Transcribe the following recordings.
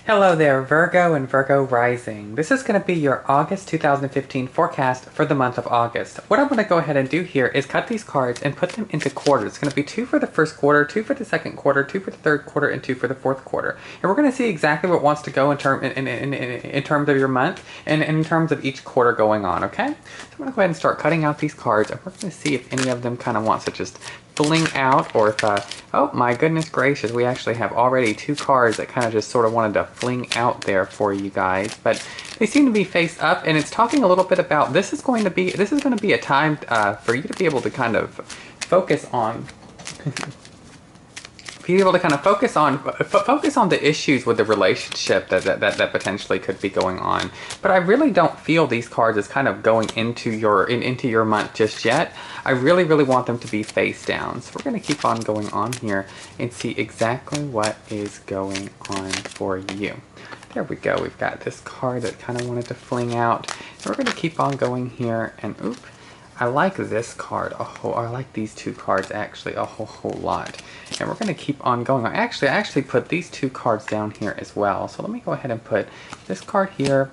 Hello there, Virgo and Virgo Rising. This is going to be your August 2015 forecast for the month of August. What I'm going to go ahead and do here is cut these cards and put them into quarters. It's going to be 2 for the first quarter, 2 for the second quarter, 2 for the third quarter, and 2 for the fourth quarter. And we're going to see exactly what wants to go in terms of your month and in terms of each quarter going on, okay? So I'm going to go ahead and start cutting out these cards, and we're going to see if any of them kind of wants to just fling out, or if, oh my goodness gracious, we actually have already 2 cards that kind of just sort of wanted to fling out there for you guys, but they seem to be face up, and it's talking a little bit about this is going to be a time for you to be able to kind of focus on be able to kind of focus on the issues with the relationship that potentially could be going on. But I really don't feel these cards as kind of going into your month just yet. I really want them to be face down. So we're going to keep on going on here and see exactly what is going on for you. There we go. We've got this card that kind of wanted to fling out. And we're going to keep on going here, and oop, I like this card I like these 2 cards actually a whole lot. And we're going to keep on going. I actually put these 2 cards down here as well. So let me go ahead and put this card here,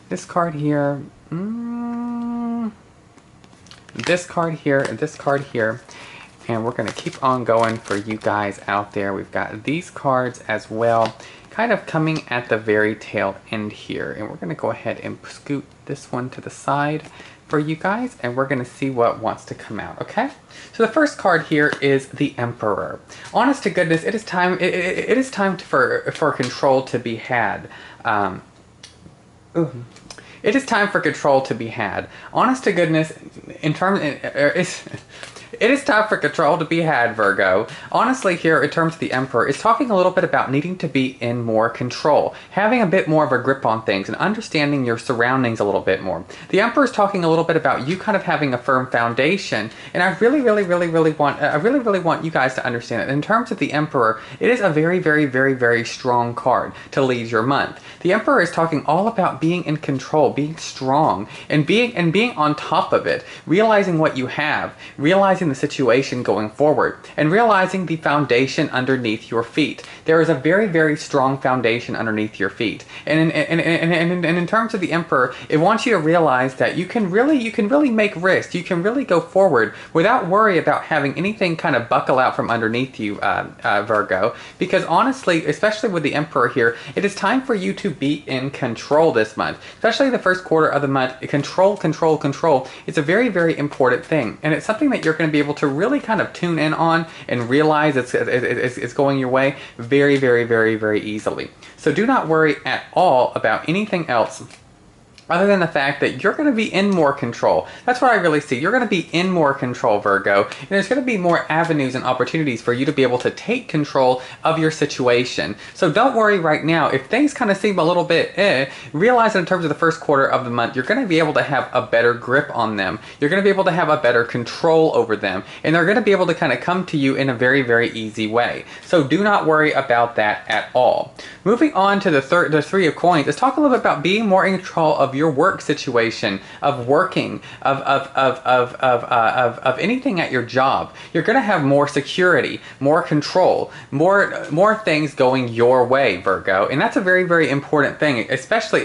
this card here, this card here, and this card here. And we're going to keep on going for you guys out there. We've got these cards as well, kind of coming at the very tail end here. And we're going to go ahead and scoot this one to the side for you guys, and we're going to see what wants to come out, okay? So the first card here is the Emperor. Honest to goodness, it is time for control to be had. It is time for control to be had. Honest to goodness, it is time for control to be had, Virgo. Honestly, here, in terms of the Emperor, it's talking a little bit about needing to be in more control, having a bit more of a grip on things, and understanding your surroundings a little bit more. The Emperor is talking a little bit about you kind of having a firm foundation, and I really want you guys to understand it. In terms of the Emperor, it is a very strong card to lead your month. The Emperor is talking all about being in control, being strong, and being on top of it, realizing what you have, realizing the situation going forward, and realizing the foundation underneath your feet. There is a very strong foundation underneath your feet. And in terms of the Emperor, it wants you to realize that you can really make risks. You can really go forward without worry about having anything kind of buckle out from underneath you, Virgo. Because honestly, especially with the Emperor here, it is time for you to be in control this month. Especially the first quarter of the month, control. It's a very important thing. And it's something that you're going to be able to really kind of tune in on and realize it's going your way very easily. So do not worry at all about anything else other than the fact that you're going to be in more control. That's what I really see. You're going to be in more control, Virgo. And there's going to be more avenues and opportunities for you to be able to take control of your situation. So don't worry right now. If things kind of seem a little bit realize that in terms of the first quarter of the month, you're going to be able to have a better grip on them. You're going to be able to have a better control over them. And they're going to be able to kind of come to you in a very easy way. So do not worry about that at all. Moving on to the 3 of Coins, let's talk a little bit about being more in control of your work situation, of working, of anything at your job. You're going to have more security, more control, more things going your way, Virgo, and that's a very important thing, especially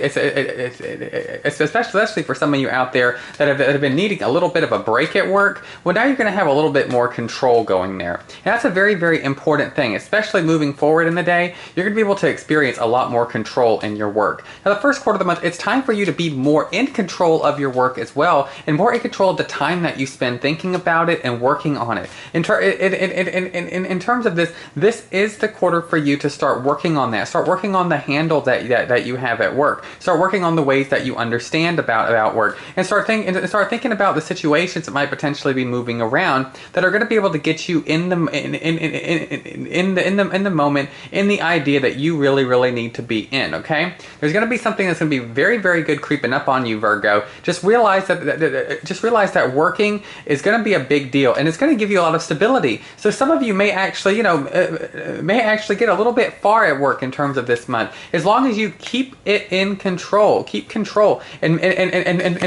for some of you out there that have been needing a little bit of a break at work. Well, now you're going to have a little bit more control going there, and that's a very important thing, especially moving forward in the day. You're going to be able to experience a lot more control in your work. Now, the first quarter of the month, it's time for you to be more in control of your work as well, and more in control of the time that you spend thinking about it and working on it. In terms of this is the quarter for you to start working on that. Start working on the handle that you have at work. Start working on the ways that you understand about work, and start thinking about the situations that might potentially be moving around that are going to be able to get you in the moment, in the idea that you really need to be in. Okay, there's going to be something that's going to be very good creeping up on you, Virgo. Just realize that working is going to be a big deal, and it's going to give you a lot of stability. So some of you may actually get a little bit far at work in terms of this month, as long as you keep it in control. Keep control and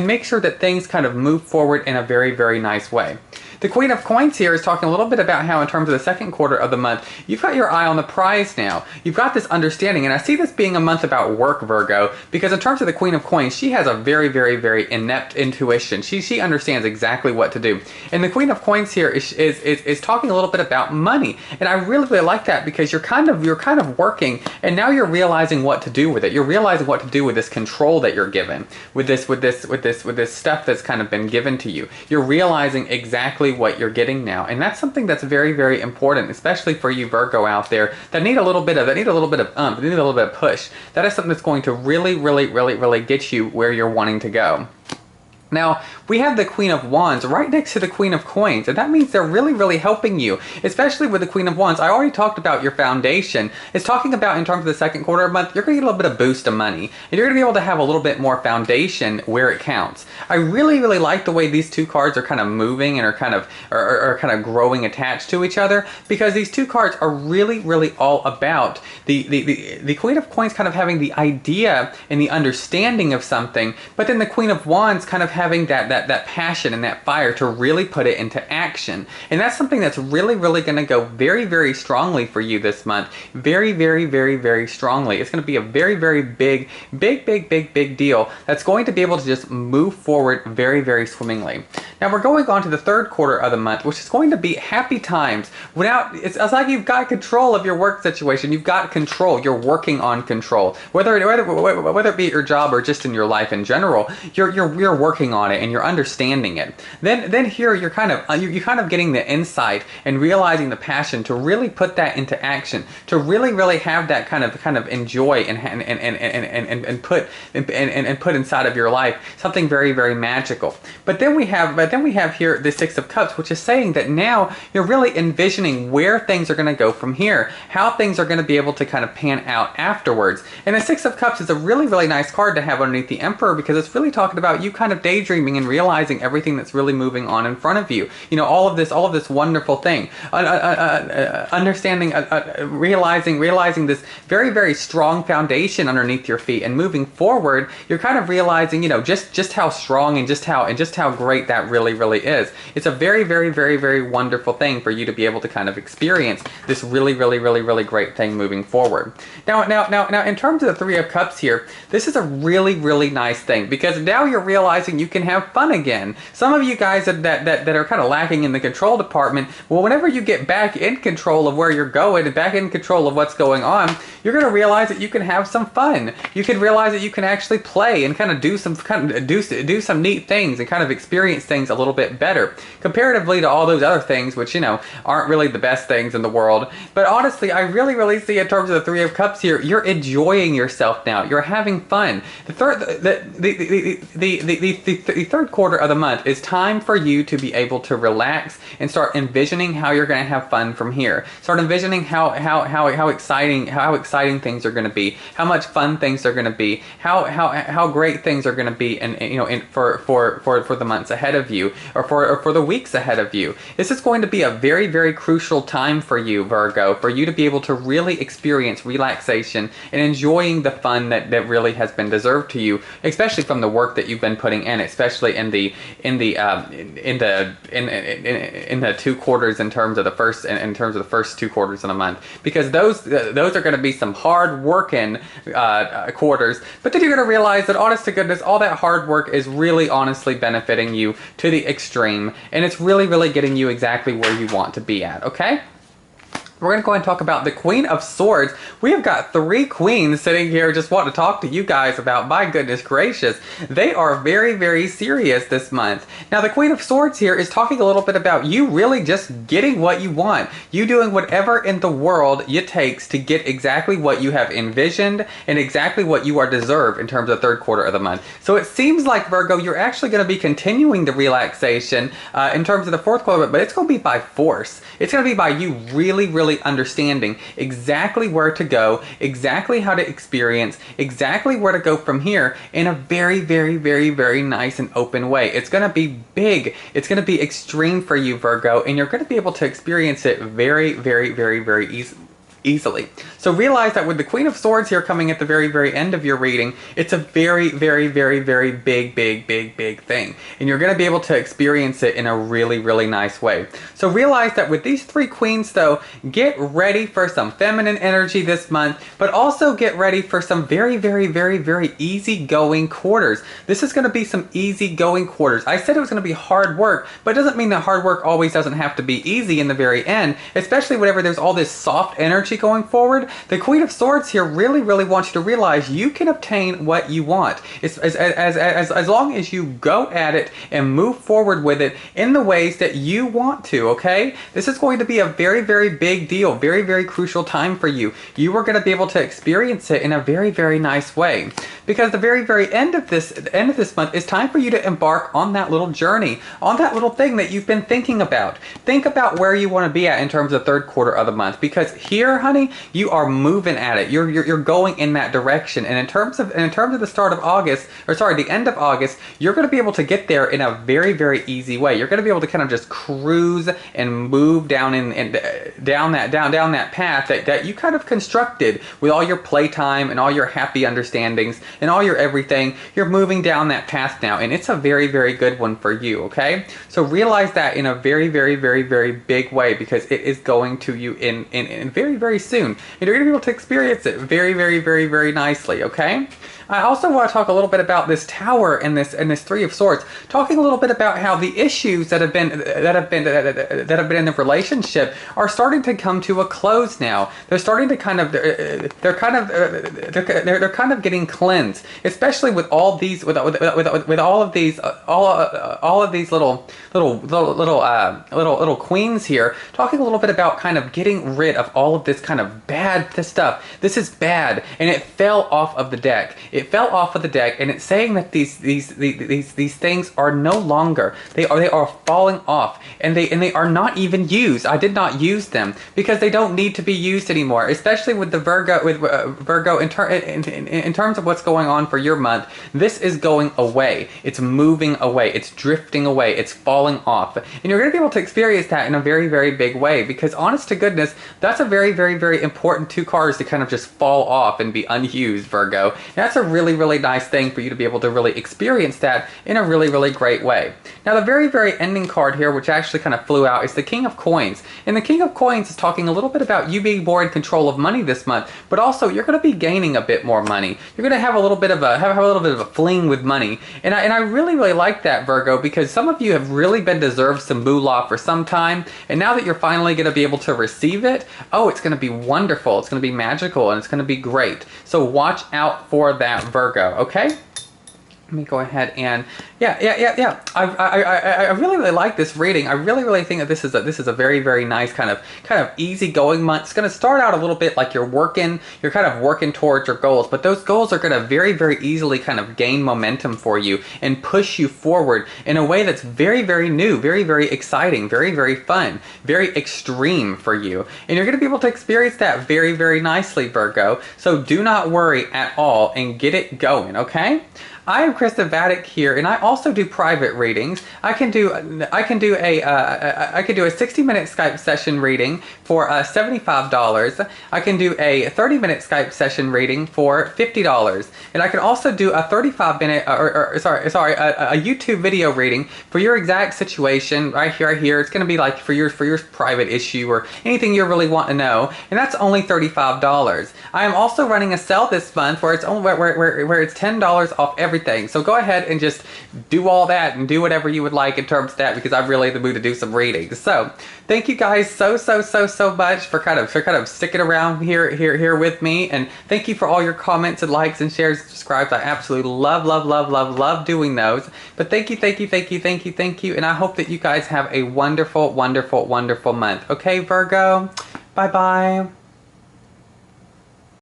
make sure that things kind of move forward in a very nice way. The Queen of Coins here is talking a little bit about how in terms of the second quarter of the month, you've got your eye on the prize now. You've got this understanding, and I see this being a month about work, Virgo, because in terms of the Queen of Coins, she has a very, very, very inept intuition. She understands exactly what to do. And the Queen of Coins here is talking a little bit about money. And I really, really like that because you're kind of working, and now you're realizing what to do with it. You're realizing what to do with this control that you're given, with this stuff that's kind of been given to you. You're realizing exactly what you're getting now. And that's something that's very, very important, especially for you Virgo out there that need a little bit of push. That is something that's going to really get you where you're wanting to go. Now, we have the Queen of Wands right next to the Queen of Coins, and that means they're really, really helping you, especially with the Queen of Wands. I already talked about your foundation. It's talking about in terms of the second quarter of the month, you're going to get a little bit of boost of money, and you're going to be able to have a little bit more foundation where it counts. I really, really like the way these two cards are kind of moving and are kind of growing attached to each other, because these two cards are really, really all about the Queen of Coins kind of having the idea and the understanding of something, but then the Queen of Wands kind of having that passion and that fire to really put it into action. And that's something that's really, really going to go very, very strongly for you this month. Very, very, very, very strongly. It's going to be a very, very big deal that's going to be able to just move forward very, very swimmingly. Now we're going on to the third quarter of the month, which is going to be happy times. It's like you've got control of your work situation. You've got control. You're working on control. Whether it be at your job or just in your life in general, you're working on it and you're understanding it. Then here you're kind of getting the insight and realizing the passion to really put that into action, to really have that kind of enjoy and put inside of your life something very, very magical. But then we have here the Six of Cups, which is saying that now you're really envisioning where things are going to go from here, how things are going to be able to kind of pan out afterwards. And the Six of Cups is a really, really nice card to have underneath the Emperor, because it's really talking about you kind of daydreaming and realizing everything that's really moving on in front of you. You know, all of this wonderful thing. Understanding, realizing this very, very strong foundation underneath your feet, and moving forward, you're kind of realizing, you know, just how strong and just how great that really is. It's a very, very, very, very wonderful thing for you to be able to kind of experience this really great thing moving forward. Now, in terms of the Three of Cups here, this is a really, really nice thing, because now you're realizing you can have fun again. Some of you guys that are kind of lacking in the control department, well, whenever you get back in control of where you're going and back in control of what's going on, you're going to realize that you can have some fun. You can realize that you can actually play and kind of do some neat things and kind of experience things a little bit better comparatively to all those other things, which, you know, aren't really the best things in the world. But honestly, I really see in terms of the Three of Cups here, you're enjoying yourself now. You're having fun. The third quarter of the month is time for you to be able to relax and start envisioning how you're going to have fun from here. Start envisioning how exciting things are going to be, how much fun things are going to be, how great things are going to be, and you know, for the months ahead of you, or for the weeks ahead of you. This is going to be a very, very crucial time for you, Virgo, for you to be able to really experience relaxation and enjoying the fun that really has been deserved to you, especially from the work that you've been putting in, especially in the 2 quarters in terms of the first 2 quarters of the month, because those are going to be some hard working quarters. But then you're going to realize that, honest to goodness, all that hard work is really honestly benefiting you to the extreme, and it's really getting you exactly where you want to be at. Okay? We're going to go ahead and talk about the Queen of Swords. We have got 3 queens sitting here just wanting to talk to you guys about, my goodness gracious, they are very, very serious this month. Now, the Queen of Swords here is talking a little bit about you really just getting what you want. You doing whatever in the world it takes to get exactly what you have envisioned and exactly what you are deserved in terms of the third quarter of the month. So it seems like, Virgo, you're actually going to be continuing the relaxation in terms of the fourth quarter, but it's going to be by force. It's going to be by you really understanding exactly where to go, exactly how to experience, exactly where to go from here in a very, very nice and open way. It's going to be big. It's going to be extreme for you, Virgo, and you're going to be able to experience it very easily. easily. So realize that with the Queen of Swords here coming at the very, very end of your reading, it's a very, very, very, very big, big, big, big thing. And you're going to be able to experience it in a really, really nice way. So realize that with these three queens though, get ready for some feminine energy this month, but also get ready for some very, very, very, very easygoing quarters. This is going to be some easygoing quarters. I said it was going to be hard work, but it doesn't mean that hard work always doesn't have to be easy in the very end, especially whenever there's all this soft energy going forward. The Queen of Swords here really, really wants you to realize you can obtain what you want. As long as you go at it and move forward with it in the ways that you want to, okay? This is going to be a very, very big deal, very, very crucial time for you. You are going to be able to experience it in a very, very nice way. Because the very, very end of this month is time for you to embark on that little journey, on that little thing that you've been thinking about. Think about where you want to be at in terms of third quarter of the month, because here, honey, you are moving at it. You're going in that direction. And in terms of the start of August, or sorry, the end of August, you're going to be able to get there in a very, very easy way. You're going to be able to kind of just cruise and move down down that path that you kind of constructed with all your playtime and all your happy understandings and all your everything. You're moving down that path now, and it's a very, very good one for you, okay? So realize that in a very, very, very, very big way, because it is going to you in very, very soon. And you're going to be able to experience it very, very, very, very nicely, okay? I also want to talk a little bit about this Tower and this Three of Swords, talking a little bit about how the issues that have been in the relationship are starting to come to a close now. They're starting to kind of they're kind of getting cleansed, especially with all these with all of these little queens here, talking a little bit about kind of getting rid of all of this kind of bad stuff. This is bad, and it fell off of the deck. It fell off of the deck, and it's saying that these things are no longer. They are falling off, and they are not even used. I did not use them because they don't need to be used anymore. Especially with the Virgo in terms of what's going on for your month. This is going away. It's moving away. It's drifting away. It's falling off, and you're going to be able to experience that in a very, very big way. Because honest to goodness, that's a very, very, very important two cards to kind of just fall off and be unused, Virgo. And that's a really, really nice thing for you to be able to really experience that in a really, really great way. Now, the very, very ending card here, which actually kind of flew out, is the King of Coins. And the King of Coins is talking a little bit about you being more in control of money this month, but also you're going to be gaining a bit more money. You're going to have a little bit of a fling with money. And I really, really like that, Virgo, because some of you have really been deserved some moolah for some time, and now that you're finally going to be able to receive it, oh, it's going to be wonderful. It's going to be magical, and it's going to be great. So watch out for that, Virgo, okay? Let me go ahead and yeah. I really, really like this reading. I really, really think that this is a very, very nice kind of easygoing month. It's going to start out a little bit like you're kind of working towards your goals, but those goals are going to very, very easily kind of gain momentum for you and push you forward in a way that's very, very new, very, very exciting, very, very fun, very extreme for you. And you're going to be able to experience that very, very nicely, Virgo. So do not worry at all and get it going, okay? I am Krista Vatic here, and I also do private readings. I can do a 60-minute Skype session reading for $75. I can do a 30-minute Skype session reading for $50, and I can also do a 35-minute a YouTube video reading for your exact situation right here. It's going to be like for your private issue or anything you really want to know, and that's only $35. I am also running a sale this month where it's $10 off everything. So go ahead and just do all that and do whatever you would like in terms of that, because I'm really in the mood to do some readings. So thank you guys so much for kind of sticking around here with me, and thank you for all your comments and likes and shares and subscribes. I absolutely love doing those. But thank you, and I hope that you guys have a wonderful month. Okay, Virgo? Bye-bye.